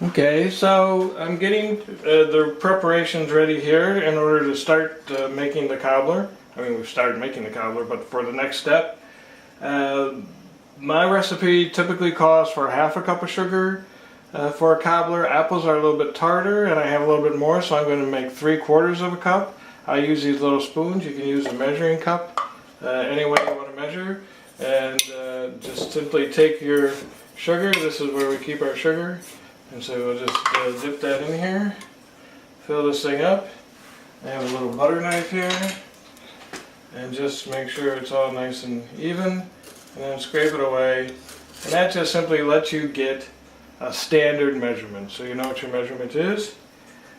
Okay, so I'm getting the preparations ready here in order to start making the cobbler. I mean, we've started making the cobbler, but for the next step, my recipe typically calls for half a cup of sugar for a cobbler. Apples are a little bit tartar, and I have a little bit more, so I'm going to make 3/4 of a cup. I use these little spoons. You can use a measuring cup any way you want to measure, and just simply take your sugar. This is where we keep our sugar. And so we'll just dip that in here, fill this thing up. I have a little butter knife here, and just make sure it's all nice and even, and then scrape it away. And that just simply lets you get a standard measurement, so you know what your measurement is.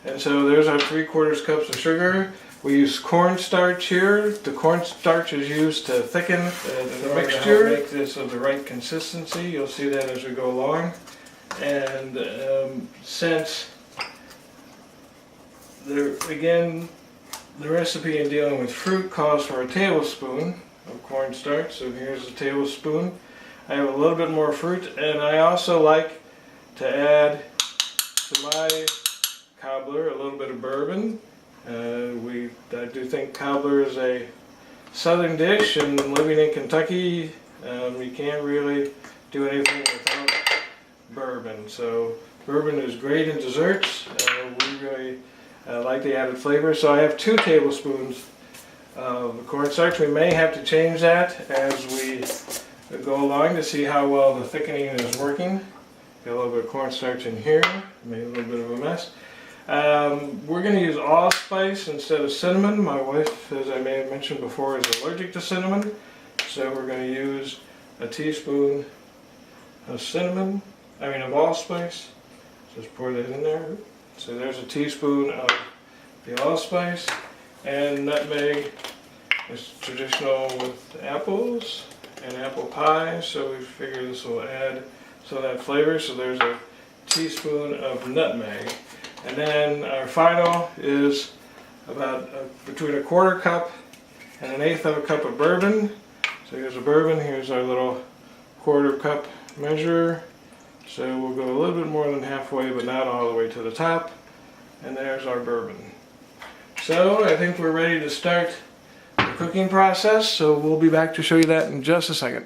And so there's our 3/4 cups of sugar. We use cornstarch here. The cornstarch is used to thicken the mixture, make this of the right consistency. You'll see that as we go along. And since again, the recipe in dealing with fruit calls for a tablespoon of cornstarch, so here's a tablespoon. I have a little bit more fruit, and I also like to add to my cobbler a little bit of bourbon. I do think cobbler is a southern dish, and living in Kentucky, you can't really do anything without bourbon. So bourbon is great in desserts. We really like the added flavor. So I have 2 tablespoons of cornstarch. We may have to change that as we go along to see how well the thickening is working. Got a little bit of cornstarch in here, made a little bit of a mess. We're going to use allspice instead of cinnamon. My wife, as I may have mentioned before, is allergic to cinnamon, so we're going to use a teaspoon of of allspice. Just pour that in there. So there's a teaspoon of the allspice, and nutmeg is traditional with apples and apple pie, so we figure this will add some of that flavor. So there's a teaspoon of nutmeg. And then our final is about between 1/4 cup and 1/8 of a cup of bourbon. So here's a bourbon, here's our little 1/4 cup measure. So we'll go a little bit more than halfway, but not all the way to the top. And there's our bourbon. So I think we're ready to start the cooking process, so we'll be back to show you that in just a second.